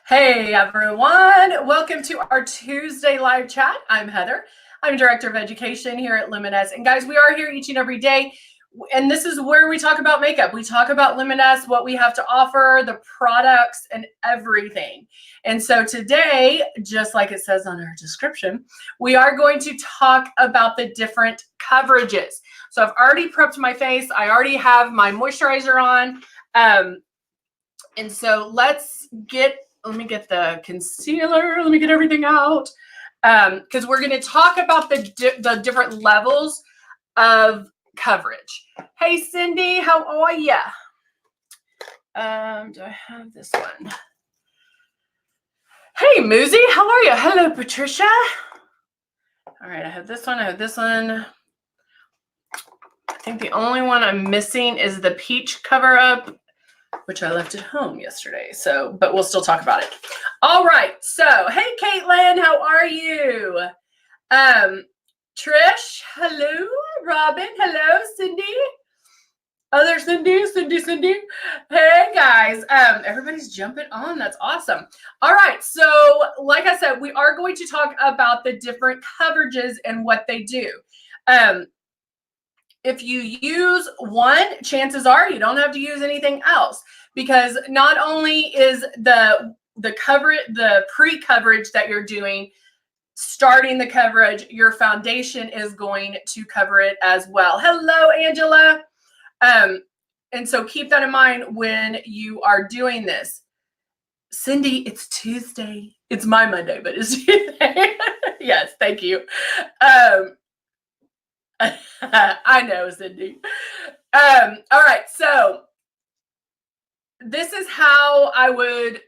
Hey everyone, welcome to our Tuesday live chat. I'm Heather. I'm Director of Education here at Luminous. And guys, we are here each and every day. And this is where we talk about makeup. We talk about Luminous, what we have to offer, the products, and everything. And so today, just like it says on our description, we are going to talk about the different coverages. So I've already prepped my face. I already have my moisturizer on. And so let me get the concealer. Let me get everything out. Because we're going to talk about the different levels of coverage. Hey, Cindy, how are you? Do I have this one? Hey, Muzi, how are you? Hello, Patricia. All right, I have this one. I have this one. I think the only one I'm missing is the peach cover-up, which I left at home yesterday. So, but we'll still talk about it. All right. So, hey, Caitlin, how are you? Trish, hello. Robin, hello. Cindy. Other Cindy. Hey, guys. Everybody's jumping on. That's awesome. All right. So, like I said, we are going to talk about the different coverages and what they do. If you use one, chances are you don't have to use anything else, because not only is the coverage, the pre-coverage that you're doing, starting the coverage, your foundation is going to cover it as well. Hello, Angela. And so keep that in mind when you are doing this. Cindy, it's Tuesday. It's my Monday, but it's Tuesday. Yes, thank you. I know, Cindy. All right, so this is how I would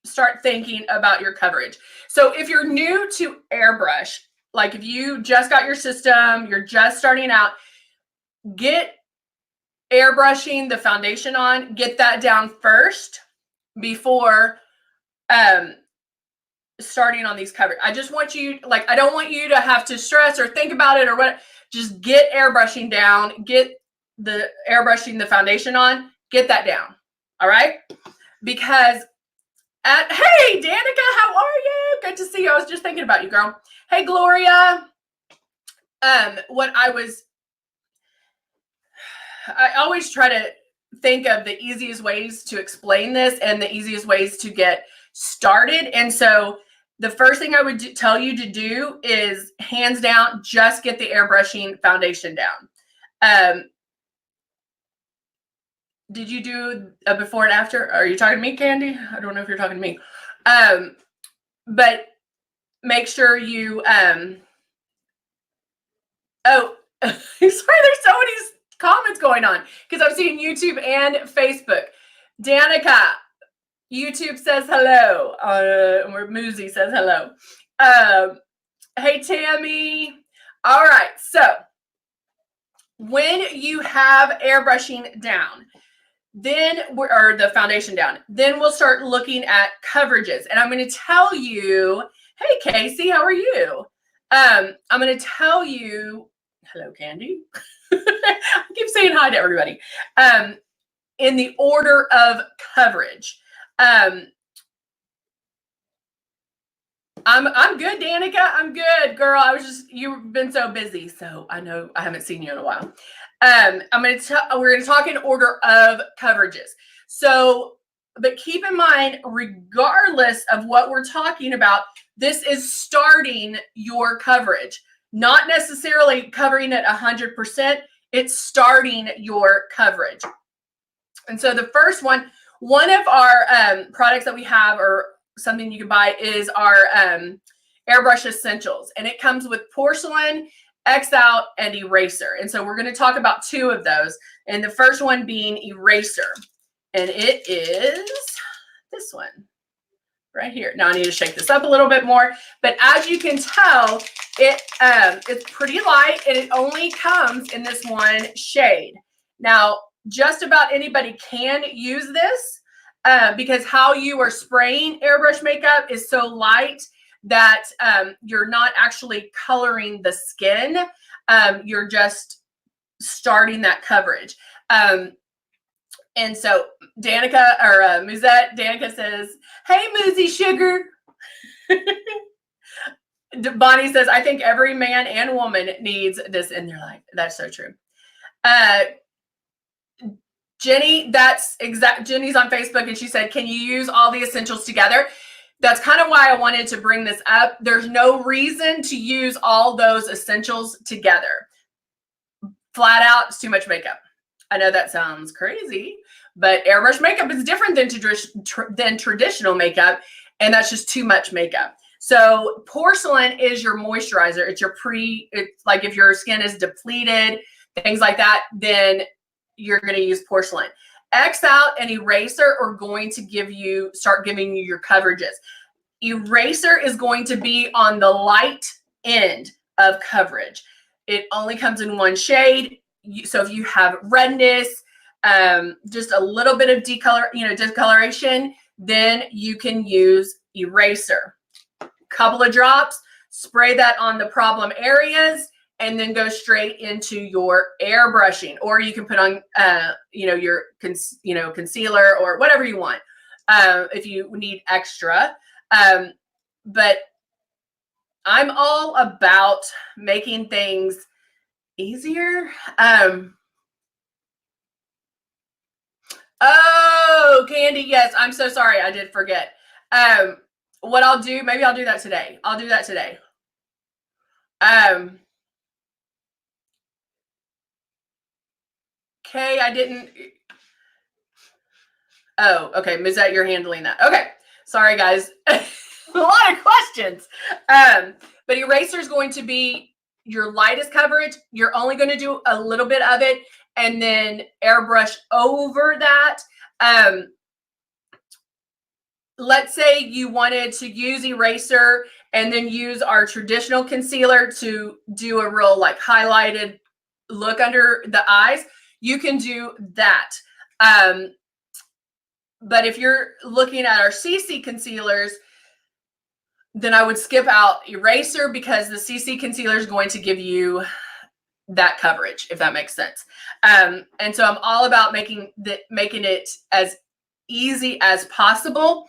start thinking about your coverage. So if you're new to airbrush, like if you just got your system, you're just starting out, get airbrushing the foundation on, get that down first before starting on these coverage. I just want you, I don't want you to have to stress or think about it or what. Just get airbrushing down, get the airbrushing the foundation on, get that down. All right? Because hey, Danica, how are you? Good to see you. I was just thinking about you, girl. Hey, Gloria. I always try to think of the easiest ways to explain this and the easiest ways to get started. And so the first thing I would tell you to do is, hands down, just get the airbrushing foundation down. Did you do a before and after? Are you talking to me, Candy? I don't know if you're talking to me. But make sure you, sorry, there's so many comments going on because I'm seeing YouTube and Facebook. Danica, YouTube says hello. Muzi says hello. Hey, Tammy. All right. So when you have airbrushing down, or the foundation down, then we'll start looking at coverages. And I'm going to tell you, hey, Casey, how are you? I'm going to tell you, hello, Candy. I keep saying hi to everybody. In the order of coverage. I'm good, Danica. I'm good, girl. You've been so busy, so I know I haven't seen you in a while. we're going to talk in order of coverages. So, but keep in mind, regardless of what we're talking about, this is starting your coverage, not necessarily covering it 100%. It's starting your coverage. And so the first one of our products that we have, or something you can buy, is our Airbrush Essentials. And it comes with porcelain, Xout, and eraser. And so we're going to talk about two of those. And the first one being eraser. And it is this one right here. Now I need to shake this up a little bit more. But as you can tell, it's pretty light, and it only comes in this one shade. Now, just about anybody can use this because how you are spraying airbrush makeup is so light that you're not actually coloring the skin. You're just starting that coverage. And so Danica, or Musette, Danica says, hey, Muzi Sugar. Bonnie says, I think every man and woman needs this in their life. That's so true. Jenny, Jenny's on Facebook, and she said, can you use all the essentials together? That's kind of why I wanted to bring this up. There's no reason to use all those essentials together. Flat out, it's too much makeup. I know that sounds crazy, but airbrush makeup is different than traditional makeup, and that's just too much makeup. So porcelain is your moisturizer. It's like if your skin is depleted, things like that, then you're going to use porcelain. Xout and eraser are going to start giving you your coverages. Eraser is going to be on the light end of coverage. It only comes in one shade. So if you have redness, just a little bit of discoloration, then you can use eraser. Couple of drops, spray that on the problem areas, and then go straight into your airbrushing. Or you can put on, your concealer or whatever you want if you need extra. But I'm all about making things easier. Oh, Candy, yes, I'm so sorry. I did forget. What I'll do, maybe I'll do that today. I'll do that today. Okay, I didn't. Oh, okay, Mizette, you're handling that. Okay, sorry, guys. A lot of questions. But eraser is going to be your lightest coverage. You're only going to do a little bit of it, and then airbrush over that. Let's say you wanted to use eraser and then use our traditional concealer to do a real like highlighted look under the eyes. You can do that. But if you're looking at our CC concealers, then I would skip out eraser because the CC concealer is going to give you that coverage, if that makes sense. And so I'm all about making it as easy as possible.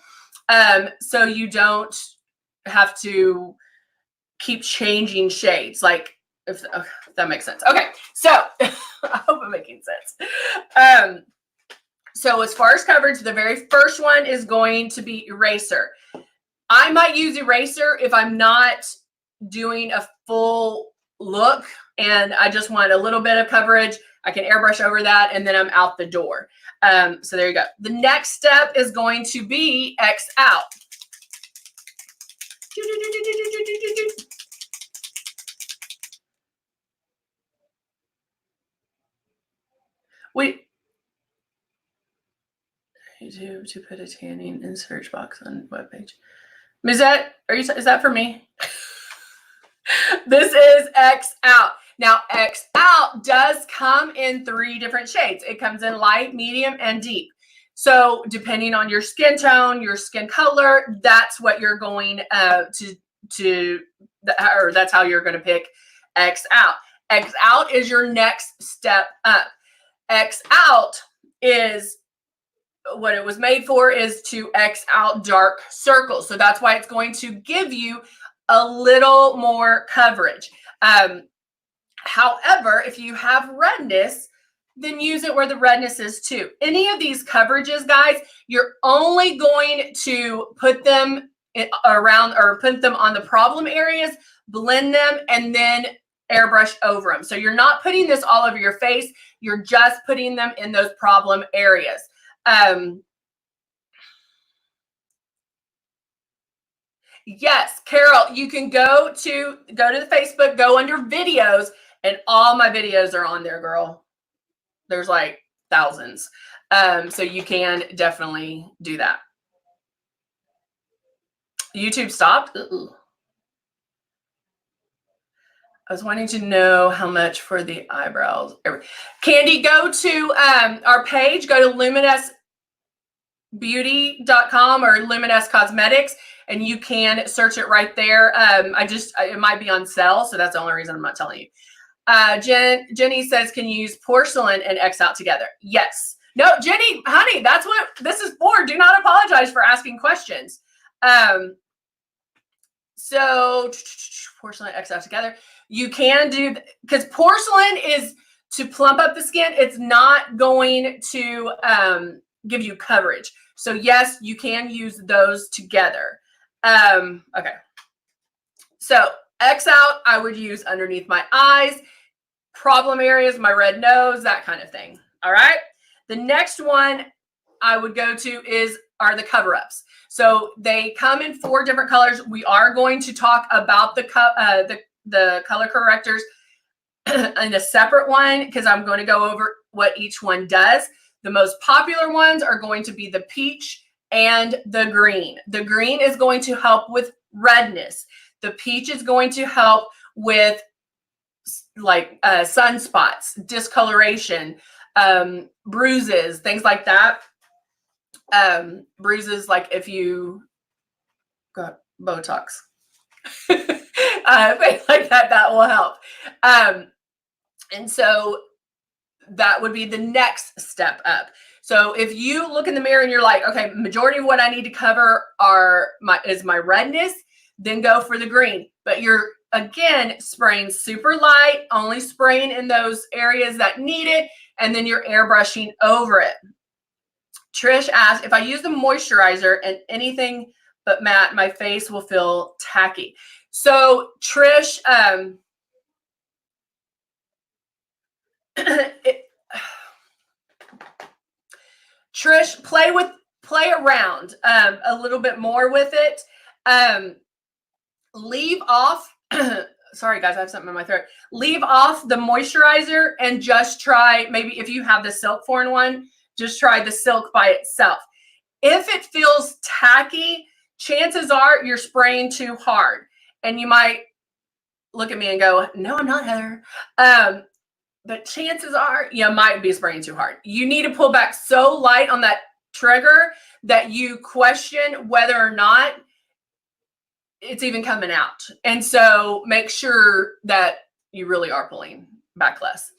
So you don't have to keep changing shades, like if that makes sense. Okay, so I hope I'm making sense. So as far as coverage, the very first one is going to be eraser. I might use eraser if I'm not doing a full look and I just want a little bit of coverage. I can airbrush over that and then I'm out the door. So there you go. The next step is going to be Xout. YouTube to put a tanning in search box on webpage. Is that for me? This is Xout. Now, Xout does come in 3 different shades. It comes in light, medium, and deep. So depending on your skin tone, your skin color, that's what you're going or that's how you're going to pick Xout. Xout is your next step up. Xout is what it was made for, is to X out dark circles. So that's why it's going to give you a little more coverage. However, if you have redness, then use it where the redness is too. Any of these coverages, guys, you're only going to put them around or put them on the problem areas, blend them, and then airbrush over them. So you're not putting this all over your face. You're just putting them in those problem areas. Yes, Carol, you can go to the Facebook, go under videos, and all my videos are on there, girl. There's like thousands. So you can definitely do that. YouTube stopped. Ooh. I was wanting to know how much for the eyebrows. Candy, go to our page, go to luminousbeauty.com or Luminous Cosmetics, and you can search it right there. It might be on sale, so that's the only reason I'm not telling you. Jenny says, can you use porcelain and Xout together? Yes. No, Jenny, honey, that's what this is for. Do not apologize for asking questions. So porcelain X out together. You can do, because porcelain is to plump up the skin. It's not going to give you coverage. So yes, you can use those together. Okay. So Xout, I would use underneath my eyes, problem areas, my red nose, that kind of thing. All right. The next one I would go to are the cover-ups. So they come in 4 different colors. We are going to talk about the color correctors in a separate one because I'm going to go over what each one does. The most popular ones are going to be the peach and the green. The green is going to help with redness. The peach is going to help with like sunspots, discoloration, bruises, things like that. Bruises like if you got Botox, things like that will help. And so that would be the next step up. So if you look in the mirror and you're like, okay, majority of what I need to cover is my redness, then go for the green. But you're again spraying super light, only spraying in those areas that need it, and then you're airbrushing over it. Trish asked, if I use the moisturizer and anything but matte, my face will feel tacky. So Trish, Trish, play around a little bit more with it. Leave off, sorry guys, I have something in my throat. Leave off the moisturizer and just try, maybe if you have the Silk 4-in-1, just try the Silk by itself. If it feels tacky, chances are you're spraying too hard. And you might look at me and go, no, I'm not, Heather. But chances are you might be spraying too hard. You need to pull back so light on that trigger that you question whether or not it's even coming out. And so make sure that you really are pulling back less.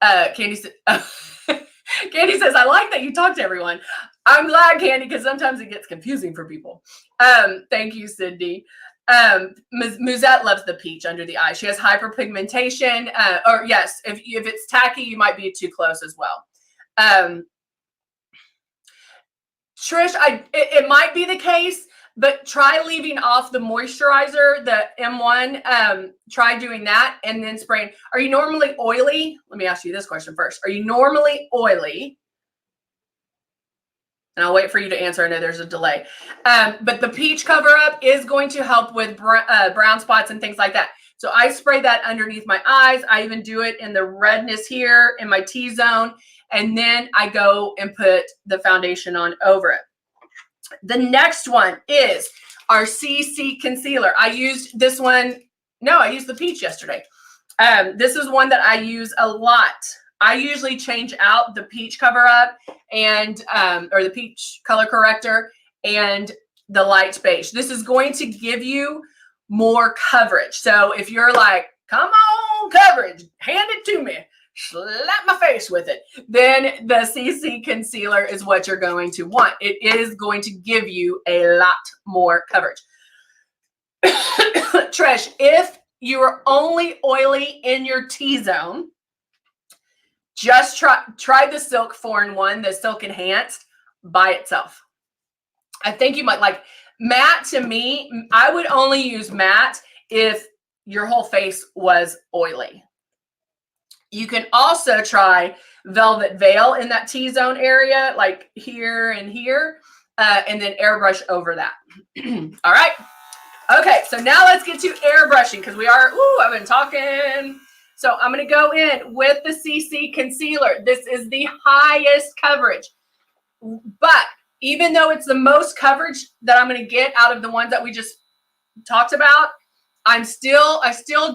Candy says, I like that you talk to everyone. I'm glad, Candy, because sometimes it gets confusing for people. Thank you, Cindy. Musette loves the peach under the eye. She has hyperpigmentation. Or yes, if it's tacky, you might be too close as well. Trish, it might be the case, but try leaving off the moisturizer, the M1. Try doing that and then spraying. Are you normally oily? Let me ask you this question first. Are you normally oily? And I'll wait for you to answer. I know there's a delay. But the peach cover up is going to help with brown spots and things like that. So I spray that underneath my eyes. I even do it in the redness here in my T-zone. And then I go and put the foundation on over it. The next one is our CC concealer. I used this one. No, I used the peach yesterday. This is one that I use a lot. I usually change out the peach cover up and or the peach color corrector and the light beige. This is going to give you more coverage. So if you're like, come on, coverage, hand it to me, slap my face with it, then the CC concealer is what you're going to want. It is going to give you a lot more coverage. Trish, if you are only oily in your T-zone, just try the Silk 4-in-1, the Silk Enhanced by itself. I think you might like matte. To me, I would only use matte if your whole face was oily. You can also try Velvet Veil in that T-zone area, like here and here, and then airbrush over that. All right. Okay, so now let's get to airbrushing because I've been talking. So I'm going to go in with the CC concealer. This is the highest coverage. But even though it's the most coverage that I'm going to get out of the ones that we just talked about, I still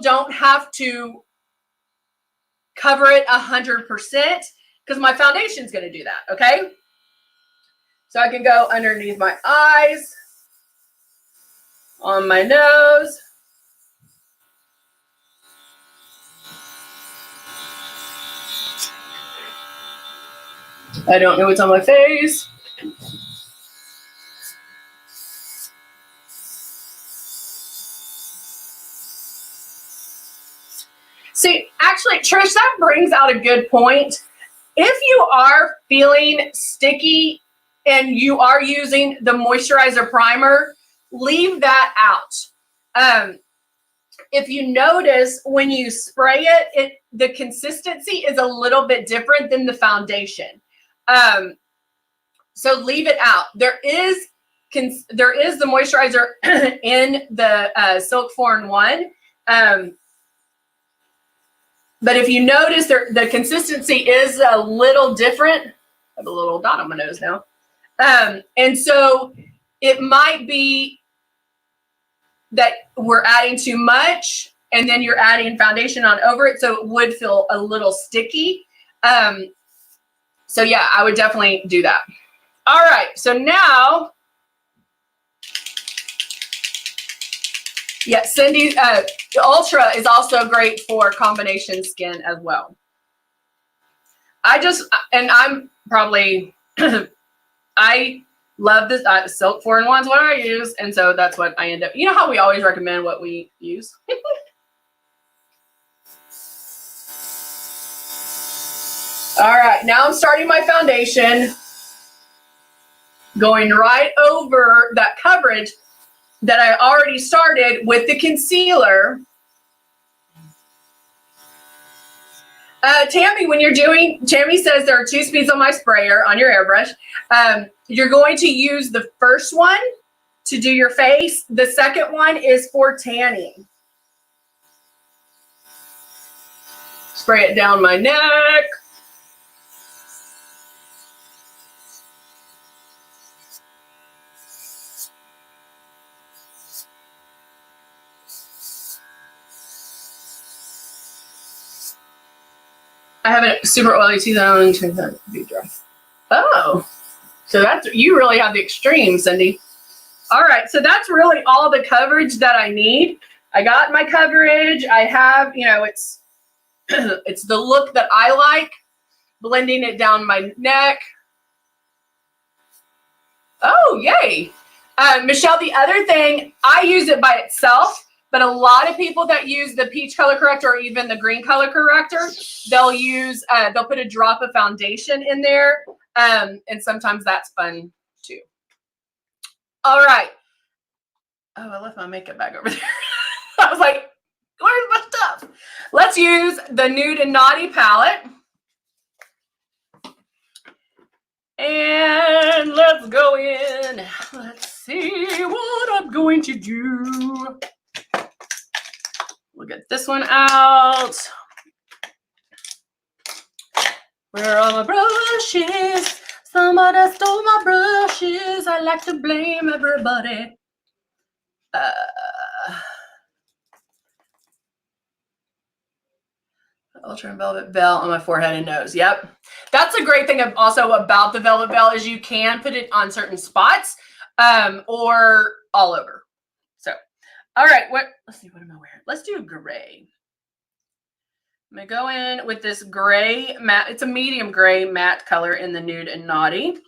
don't have to cover it 100% because my foundation is going to do that, okay? So I can go underneath my eyes, on my nose, I don't know what's on my face. See, actually, Trish, that brings out a good point. If you are feeling sticky and you are using the moisturizer primer, leave that out. If you notice when you spray it, the consistency is a little bit different than the foundation. So leave it out. There is the moisturizer in the Silk 4-in-1. But if you notice, the consistency is a little different. I have a little dot on my nose now. And so it might be that we're adding too much and then you're adding foundation on over it, so it would feel a little sticky. So yeah, I would definitely do that. All right, so now, yeah, Cindy, Ultra is also great for combination skin as well. I'm probably, I love this. Silk 4-in-1 is what I use, and so that's what I end up. You know how we always recommend what we use? All right, now I'm starting my foundation, going right over that coverage that I already started with the concealer. Tammy, when you're doing, Tammy says there are 2 speeds on my sprayer on your airbrush. You're going to use the first one to do your face. The second one is for tanning. Spray it down my neck. I have a super oily teeth. I don't need to be dry. Oh, so that's, you really have the extreme, Cindy. All right, so that's really all the coverage that I need. I got my coverage. I have, you know, it's it's the look that I like. Blending it down my neck. Oh, yay. Michelle, the other thing, I use it by itself. But a lot of people that use the peach color corrector or even the green color corrector, they'll put a drop of foundation in there. And sometimes that's fun too. All right. Oh, I left my makeup bag over there. I was like, where's my stuff? Let's use the Nude and Naughty palette. And let's go in. Let's see what I'm going to do. We'll get this one out. Where are my brushes? Somebody stole my brushes. I like to blame everybody. Ultra and Velvet Veil on my forehead and nose. Yep. That's a great thing also about the Velvet Veil is you can put it on certain spots or all over. So, all right. Let's see, what am I wearing? Let's do gray. I'm going to go in with this gray matte. It's a medium gray matte color in the Nude and Naughty.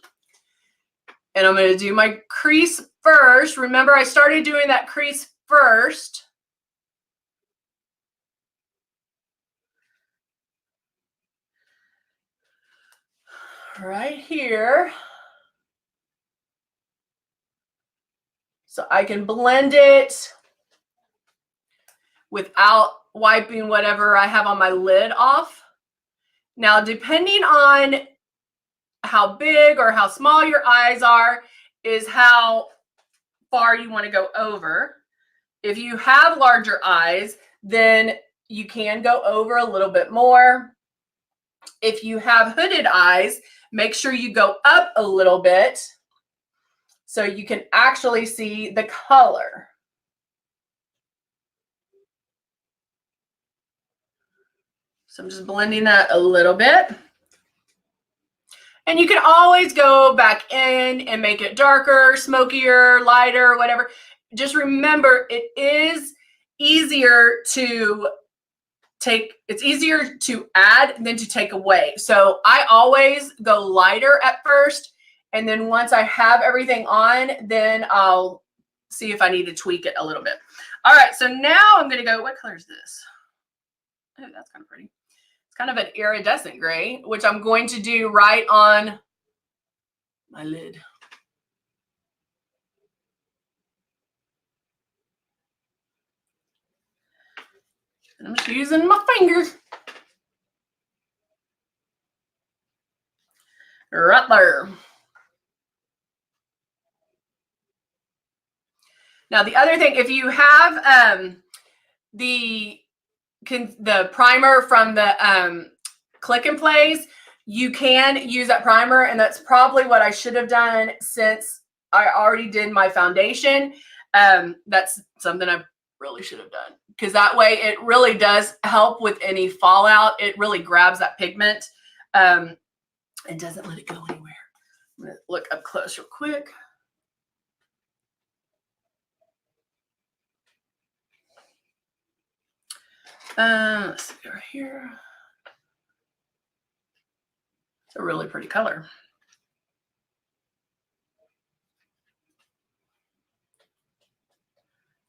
And I'm going to do my crease first. Remember, I started doing that crease first. Right here. So I can blend it without wiping whatever I have on my lid off. Now, depending on how big or how small your eyes are is how far you want to go over. If you have larger eyes, then you can go over a little bit more. If you have hooded eyes, make sure you go up a little bit so you can actually see the color. So I'm just blending that a little bit. And you can always go back in and make it darker, smokier, lighter, whatever. Just remember, it is easier to it's easier to add than to take away. So I always go lighter at first. And then once I have everything on, then I'll see if I need to tweak it a little bit. All right, so now I'm going to go, what color is this? Oh, that's kind of pretty. It's kind of an iridescent gray, which I'm going to do right on my lid. And I'm just using my fingers. Right there. Now, the other thing, if you have the primer from the Click and Plays, you can use that primer, and that's probably what I should have done since I already did my foundation. That's something I really should have done, because that way it really does help with any fallout. It really grabs that pigment and doesn't let it go anywhere. I'm going to look up close real quick. Let's see right here. It's a really pretty color.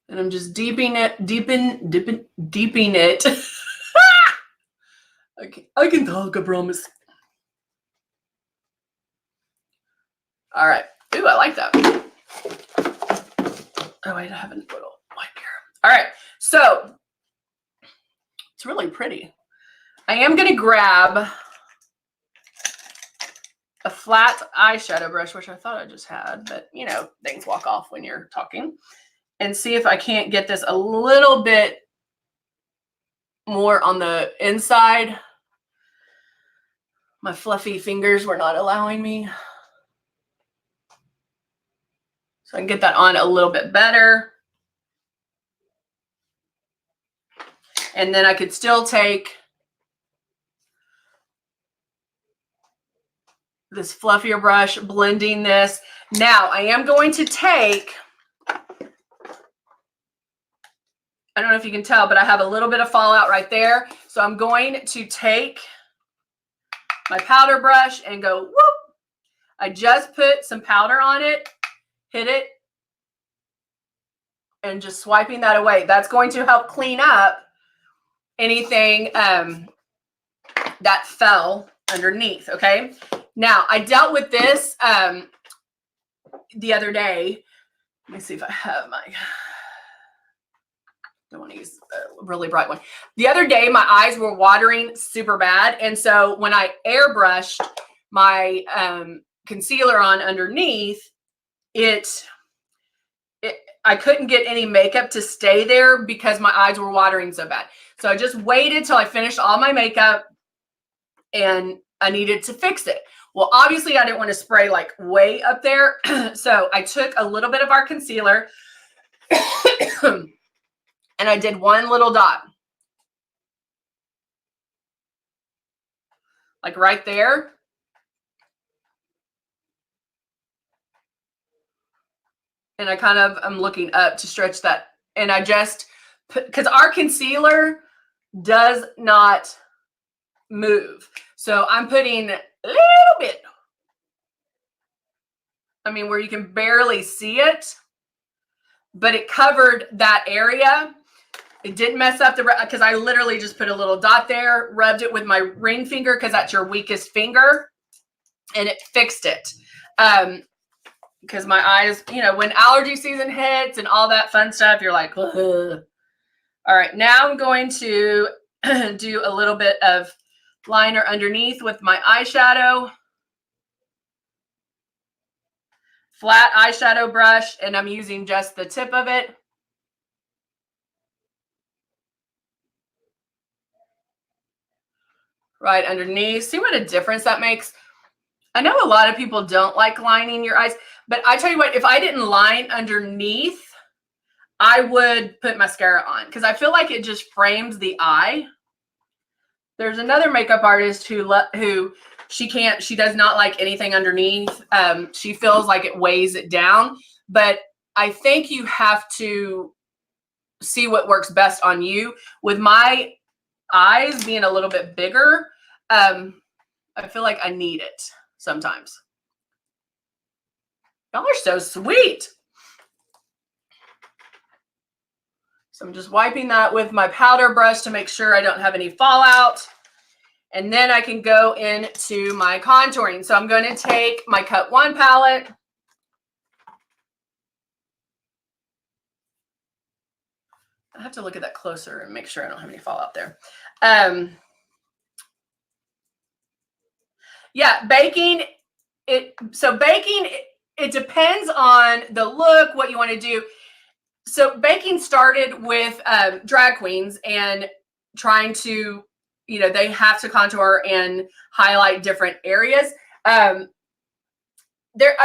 And I'm just deepening it. Okay, I can talk, I promise. All right. Ooh, I like that. Oh, wait, I have a little white here. All right, so it's really pretty. I am going to grab a flat eyeshadow brush, which I thought I just had, but you know, things walk off when you're talking, and see if I can't get this a little bit more on the inside. My fluffy fingers were not allowing me. So I can get that on a little bit better. And then I could still take this fluffier brush, blending this. Now I am going to take, I don't know if you can tell, but I have a little bit of fallout right there. So I'm going to take my powder brush and go, whoop. I just put some powder on it, hit it, and just swiping that away. That's going to help clean up anything that fell underneath, okay? Now, I dealt with this the other day. Let me see if I have my, don't want to use a really bright one. The other day, my eyes were watering super bad. And so when I airbrushed my concealer on underneath, I couldn't get any makeup to stay there because my eyes were watering so bad. So I just waited till I finished all my makeup, and I needed to fix it. Well, obviously I didn't want to spray like way up there. So I took a little bit of our concealer and I did one little dot. Like right there. And I kind of am looking up to stretch that. And I just, because our concealer does not move. So I'm putting a little bit, I mean, where you can barely see it, but it covered that area. It didn't mess up because I literally just put a little dot there, rubbed it with my ring finger because that's your weakest finger, and it fixed it. Because my eyes, you know, when allergy season hits and all that fun stuff, you're like, ugh. All right, now I'm going to do a little bit of liner underneath with my eyeshadow. Flat eyeshadow brush, and I'm using just the tip of it. Right underneath. See what a difference that makes? I know a lot of people don't like lining your eyes, but I tell you what, if I didn't line underneath, I would put mascara on because I feel like it just frames the eye. There's another makeup artist who she does not like anything underneath. She feels like it weighs it down, but I think you have to see what works best on you. With my eyes being a little bit bigger, I feel like I need it sometimes. Y'all are so sweet. So I'm just wiping that with my powder brush to make sure I don't have any fallout. And then I can go into my contouring. So I'm going to take my Cut 1 palette. I have to look at that closer and make sure I don't have any fallout there. Yeah, baking, it depends on the look, what you want to do. So baking started with drag queens and trying to, they have to contour and highlight different areas. I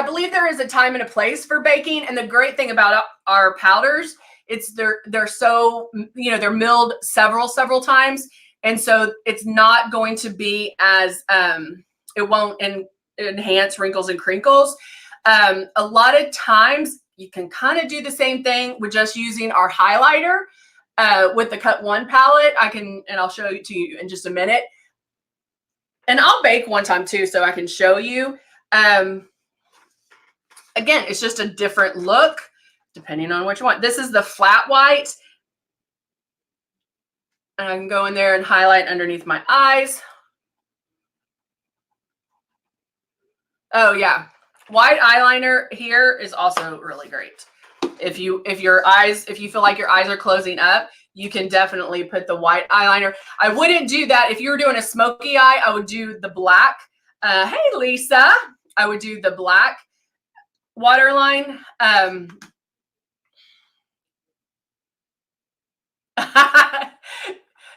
believe there is a time and a place for baking. And the great thing about our powders, they're so, they're milled several times. And so it's not going to be as, it won't enhance wrinkles and crinkles. A lot of times you can kind of do the same thing with just using our highlighter with the Cut 1 palette. I'll show it to you in just a minute. And I'll bake one time too, so I can show you. Again, it's just a different look depending on what you want. This is the flat white. And I can go in there and highlight underneath my eyes. Oh yeah, white eyeliner here is also really great. If you feel like your eyes are closing up, you can definitely put the white eyeliner. I wouldn't do that if you were doing a smoky eye. I would do the black. Hey Lisa, I would do the black waterline.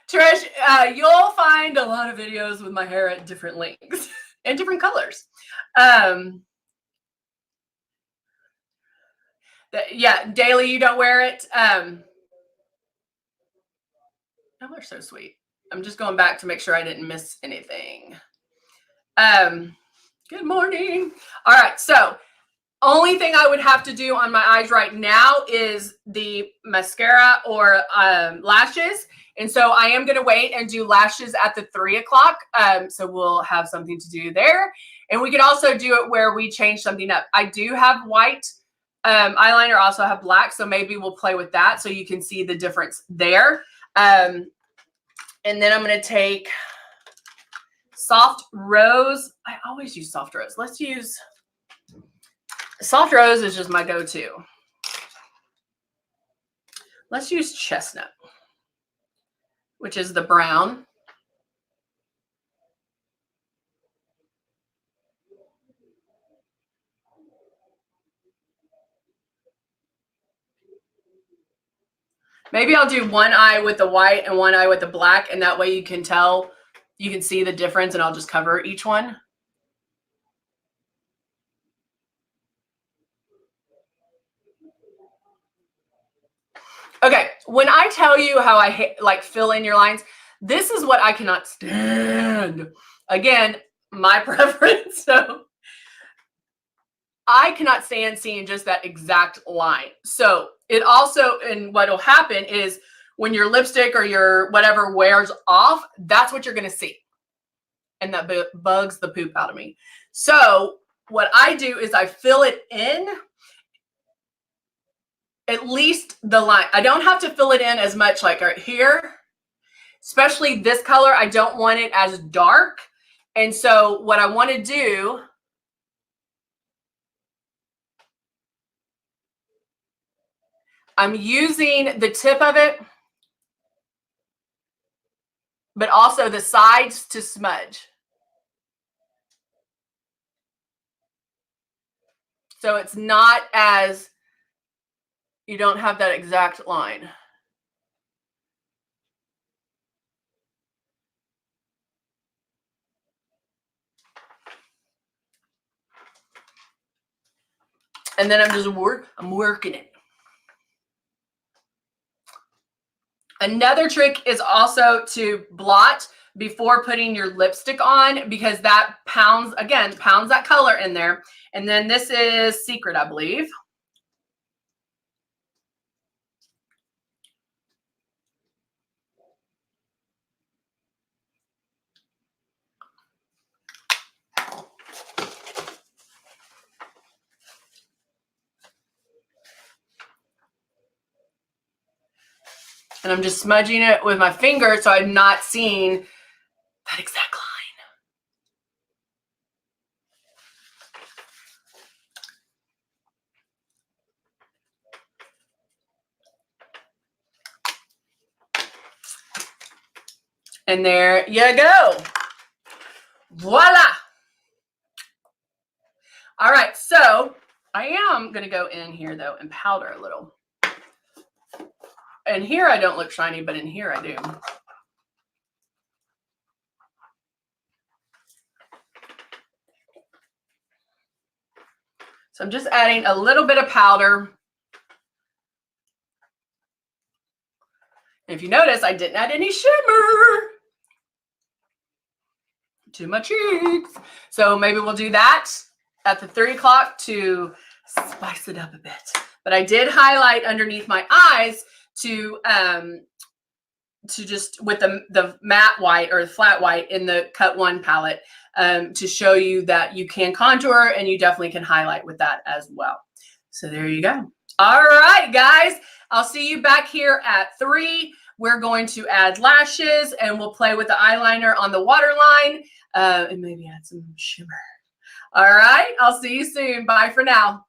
Trish, you'll find a lot of videos with my hair at different lengths and different colors. Yeah, daily you don't wear it. Y'all are so sweet. I'm just going back to make sure I didn't miss anything. Good morning. All right, so only thing I would have to do on my eyes right now is the mascara or lashes. And so I am going to wait and do lashes at the 3 o'clock. So we'll have something to do there. And we could also do it where we change something up. I do have white eyeliner, also have black. So maybe we'll play with that so you can see the difference there. And then I'm going to take Soft Rose. I always use Soft Rose. Let's use Soft Rose is just my go-to. Let's use Chestnut, which is the brown. Maybe I'll do one eye with the white and one eye with the black, and that way you can tell, you can see the difference, and I'll just cover each one. Okay, when I tell you how I like fill in your lines, this is what I cannot stand. Again, my preference. So I cannot stand seeing just that exact line. So it also, and what will happen is when your lipstick or your whatever wears off, that's what you're going to see. And that bugs the poop out of me. So what I do is I fill it in at least the line. I don't have to fill it in as much like right here, especially this color. I don't want it as dark. And so what I want to do, I'm using the tip of it, but also the sides to smudge. So it's not as, you don't have that exact line. And then I'm working it. Another trick is also to blot before putting your lipstick on, because that pounds that color in there. And then this is Secret, I believe. And I'm just smudging it with my finger so I'm not seeing that exact line. And there you go. Voila. All right, so I am going to go in here, though, and powder a little. And here I don't look shiny, but in here I do. So I'm just adding a little bit of powder. And if you notice, I didn't add any shimmer. To my cheeks. So maybe we'll do that at the 3 o'clock to spice it up a bit. But I did highlight underneath my eyes to just with the matte white or the flat white in the Cut 1 palette to show you that you can contour and you definitely can highlight with that as well. So there you go. All right, guys, I'll see you back here at 3. We're going to add lashes and we'll play with the eyeliner on the waterline and maybe add some shimmer. All right, I'll see you soon. Bye for now.